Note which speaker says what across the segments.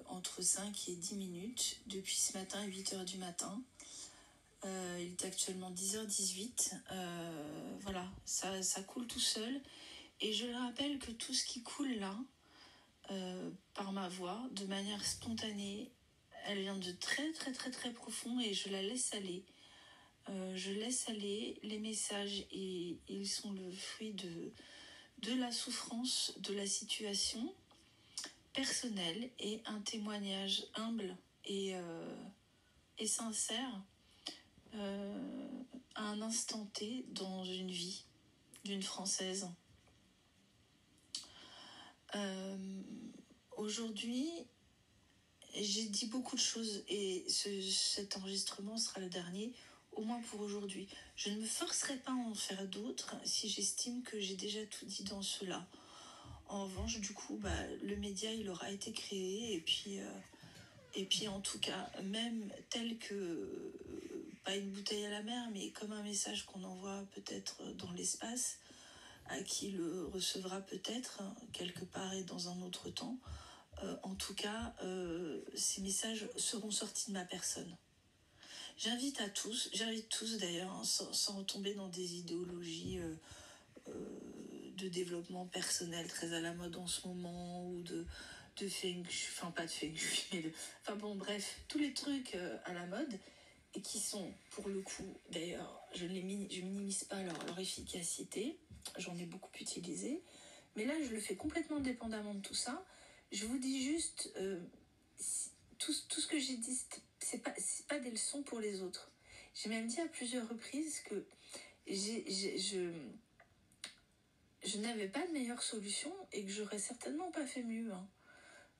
Speaker 1: Entre 5 et 10 minutes depuis ce matin à 8h du matin. Il est actuellement 10h18. Voilà, ça coule tout seul. Et je le rappelle que tout ce qui coule là, par ma voix, de manière spontanée, elle vient de très très très très profond et je la laisse aller. Je laisse aller les messages et ils sont le fruit de la souffrance, de la situation personnelle et un témoignage humble et sincère à un instant T dans une vie d'une Française. Aujourd'hui, j'ai dit beaucoup de choses et cet enregistrement sera le dernier, au moins pour aujourd'hui. Je ne me forcerai pas à en faire d'autres si j'estime que j'ai déjà tout dit dans cela. En revanche, du coup, le média, il aura été créé et puis en tout cas, même tel que, pas une bouteille à la mer, mais comme un message qu'on envoie peut-être dans l'espace, à qui le recevra peut-être quelque part et dans un autre temps. En tout cas, ces messages seront sortis de ma personne. J'invite tous d'ailleurs, sans tomber dans des idéologies de développement personnel très à la mode en ce moment, ou de feng shui, enfin pas de feng shui, mais bref, tous les trucs à la mode, et qui sont, pour le coup, d'ailleurs, je minimise pas leur efficacité, j'en ai beaucoup utilisé, mais là, je le fais complètement dépendamment de tout ça. Je vous dis juste, tout ce que j'ai dit, c'est pas des leçons pour les autres. J'ai même dit à plusieurs reprises que je n'avais pas de meilleure solution et que j'aurais certainement pas fait mieux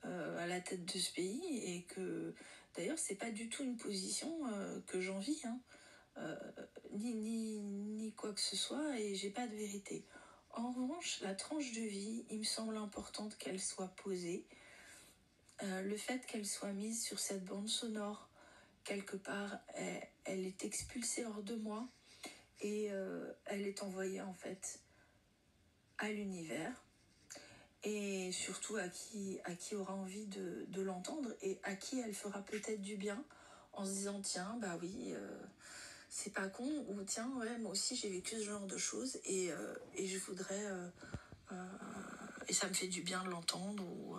Speaker 1: à la tête de ce pays, et que d'ailleurs c'est pas du tout une position que j'envie, ni quoi que ce soit, et j'ai pas de vérité. En revanche, la tranche de vie, il me semble importante qu'elle soit posée. Le fait qu'elle soit mise sur cette bande sonore, quelque part, elle est expulsée hors de moi et elle est envoyée en fait à l'univers, et surtout à qui aura envie de l'entendre, et à qui elle fera peut-être du bien en se disant tiens, oui, c'est pas con, ou tiens, ouais, moi aussi j'ai vécu ce genre de choses et je voudrais et ça me fait du bien de l'entendre, ou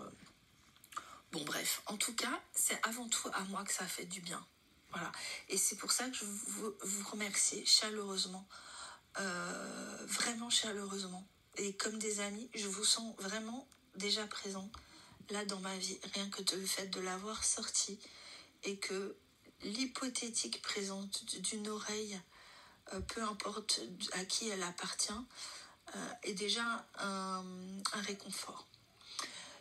Speaker 1: bon bref, en tout cas c'est avant tout à moi que ça fait du bien, voilà, et c'est pour ça que je vous remercie chaleureusement, vraiment chaleureusement, et comme des amis, je vous sens vraiment déjà présent là dans ma vie, rien que le fait de l'avoir sorti, et que l'hypothétique présence d'une oreille, peu importe à qui elle appartient, est déjà un réconfort.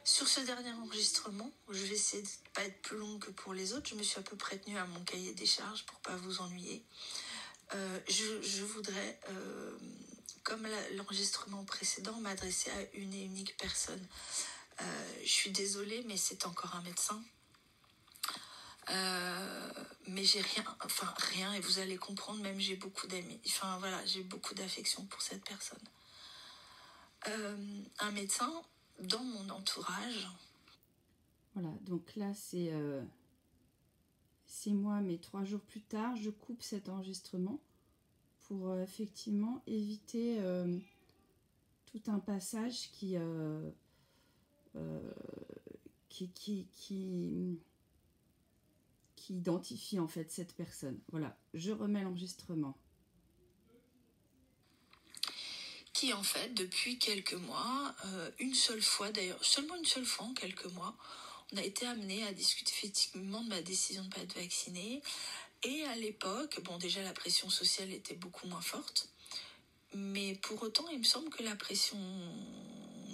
Speaker 1: Sur ce dernier enregistrement, je vais essayer de ne pas être plus longue que pour les autres. Je me suis à peu près tenue à mon cahier des charges pour ne pas vous ennuyer. Je voudrais, comme l'enregistrement précédent, m'adresser à une et unique personne. Je suis désolée, mais c'est encore un médecin. Mais j'ai rien, et vous allez comprendre, même j'ai beaucoup d'amis. Enfin voilà, j'ai beaucoup d'affection pour cette personne. Un médecin dans mon entourage.
Speaker 2: Voilà, donc là c'est 6 mois, mais 3 jours plus tard, je coupe cet enregistrement pour effectivement éviter tout un passage qui identifie en fait cette personne. Voilà, je remets l'enregistrement.
Speaker 1: Qui en fait, depuis quelques mois, une seule fois d'ailleurs, seulement une seule fois en quelques mois, on a été amené à discuter effectivement de ma décision de ne pas être vaccinée. Et à l'époque, bon, déjà la pression sociale était beaucoup moins forte, mais pour autant, il me semble que la pression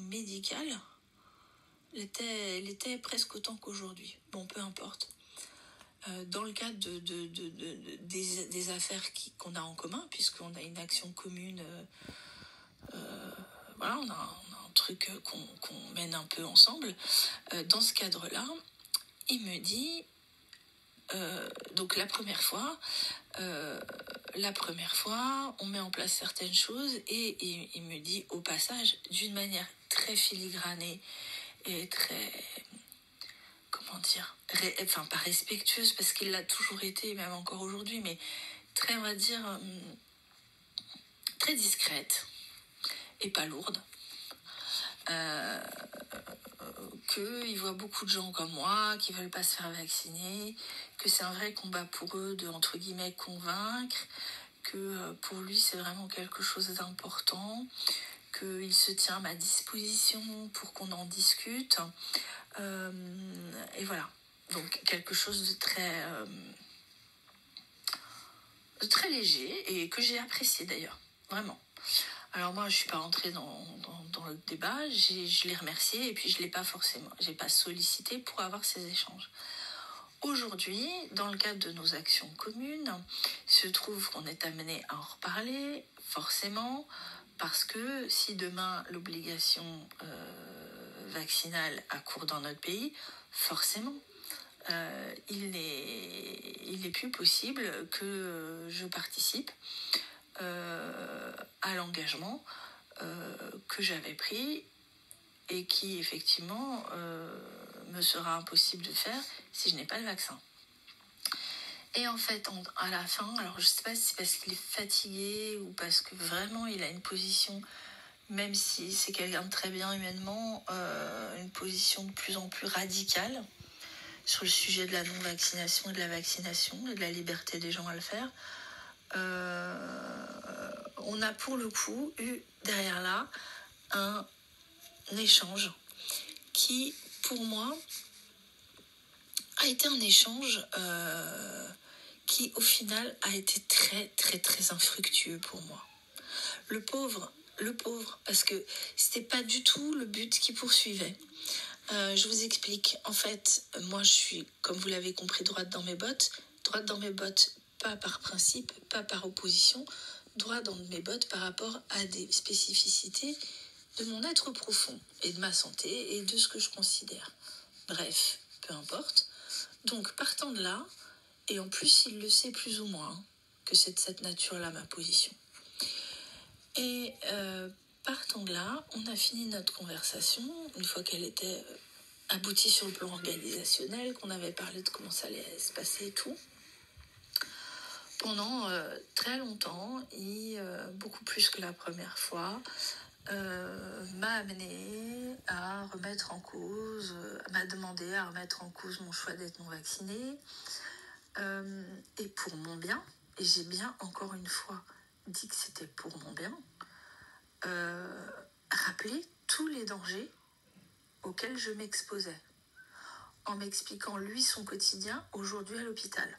Speaker 1: médicale l'était presque autant qu'aujourd'hui. Bon, peu importe. Dans le cadre des affaires qu'on a en commun, puisqu'on a une action commune, voilà, on a un truc qu'on mène un peu ensemble. Dans ce cadre-là, il me dit, donc la première fois, on met en place certaines choses, et il me dit au passage, d'une manière très filigranée et très, comment dire, enfin pas respectueuse parce qu'il l'a toujours été, même encore aujourd'hui, mais très, on va dire, très discrète et pas lourde. Qu'ils voient beaucoup de gens comme moi qui veulent pas se faire vacciner, que c'est un vrai combat pour eux de, entre guillemets, convaincre, que pour lui c'est vraiment quelque chose d'important, qu'il se tient à ma disposition pour qu'on en discute. Et voilà, donc quelque chose de très léger et que j'ai apprécié d'ailleurs, vraiment. Alors moi, je suis pas rentrée dans le débat, je l'ai remercié et puis je l'ai pas forcément, j'ai pas sollicité pour avoir ces échanges. Aujourd'hui, dans le cadre de nos actions communes, il se trouve qu'on est amené à en reparler, forcément, parce que si demain l'obligation vaccinale a cours dans notre pays, forcément, il n'est plus possible que je participe à l'engagement que j'avais pris et qui effectivement me sera impossible de faire si je n'ai pas le vaccin. Et en fait, à la fin, alors je sais pas si c'est parce qu'il est fatigué ou parce que vraiment il a une position, même si c'est quelqu'un de très bien humainement, une position de plus en plus radicale sur le sujet de la non-vaccination et de la vaccination et de la liberté des gens à le faire. On a pour le coup eu derrière là un échange qui, pour moi, a été un échange qui, au final, a été très, très, très infructueux pour moi. Le pauvre, parce que c'était pas du tout le but qu'il poursuivait. Je vous explique. En fait, moi, je suis, comme vous l'avez compris, droite dans mes bottes, pas par principe, pas par opposition, droit dans mes bottes par rapport à des spécificités de mon être profond et de ma santé et de ce que je considère. Bref, peu importe. Donc, partant de là, et en plus, il le sait plus ou moins, que c'est de cette nature-là ma position. Et partant de là, on a fini notre conversation, une fois qu'elle était aboutie sur le plan organisationnel, qu'on avait parlé de comment ça allait se passer et tout. Pendant très longtemps, et beaucoup plus que la première fois, m'a amené à remettre en cause, m'a demandé à remettre en cause mon choix d'être non vaccinée, et pour mon bien, et j'ai bien encore une fois dit que c'était pour mon bien, rappeler tous les dangers auxquels je m'exposais, en m'expliquant lui son quotidien aujourd'hui à l'hôpital.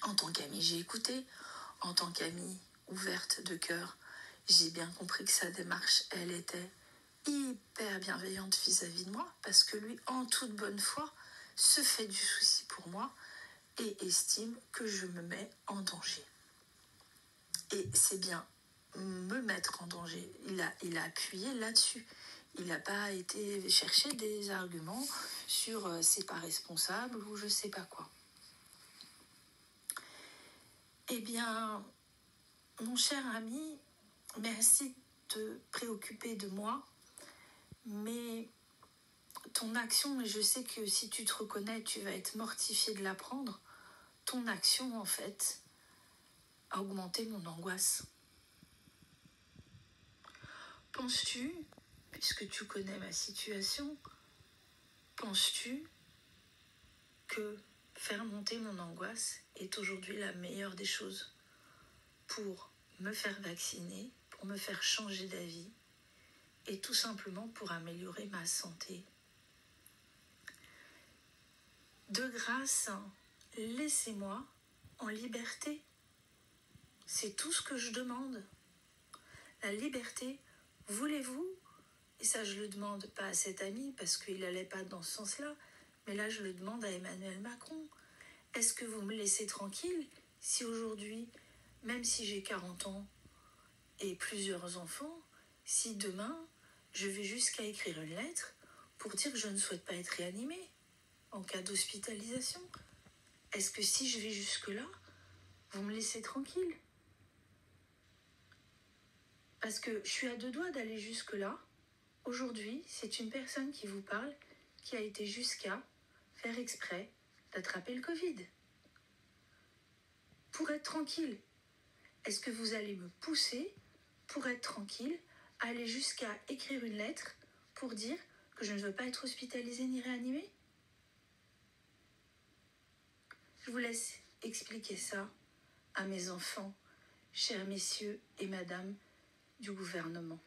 Speaker 1: En tant qu'amie, j'ai écouté, en tant qu'amie ouverte de cœur, j'ai bien compris que sa démarche, elle était hyper bienveillante vis-à-vis de moi, parce que lui, en toute bonne foi, se fait du souci pour moi et estime que je me mets en danger. Et c'est bien me mettre en danger. Il a appuyé là-dessus. Il n'a pas été chercher des arguments sur c'est pas responsable ou je sais pas quoi. Eh bien, mon cher ami, merci de te préoccuper de moi, mais ton action, et je sais que si tu te reconnais, tu vas être mortifié de l'apprendre, ton action, en fait, a augmenté mon angoisse. Penses-tu, puisque tu connais ma situation, penses-tu que faire monter mon angoisse est aujourd'hui la meilleure des choses pour me faire vacciner, pour me faire changer d'avis et tout simplement pour améliorer ma santé? De grâce, laissez-moi en liberté. C'est tout ce que je demande. La liberté, voulez-vous? Et ça, je le demande pas à cet ami parce qu'il n'allait pas dans ce sens-là, mais là, je le demande à Emmanuel Macron. Est-ce que vous me laissez tranquille si aujourd'hui, même si j'ai 40 ans et plusieurs enfants, si demain, je vais jusqu'à écrire une lettre pour dire que je ne souhaite pas être réanimée en cas d'hospitalisation? Est-ce que si je vais jusque-là, vous me laissez tranquille? Parce que je suis à deux doigts d'aller jusque-là, Aujourd'hui, c'est une personne qui vous parle qui a été jusqu'à faire exprès d'attraper le Covid. Pour être tranquille, est-ce que vous allez me pousser, pour être tranquille, à aller jusqu'à écrire une lettre pour dire que je ne veux pas être hospitalisée ni réanimée? Je vous laisse expliquer ça à mes enfants, chers messieurs et madame du gouvernement.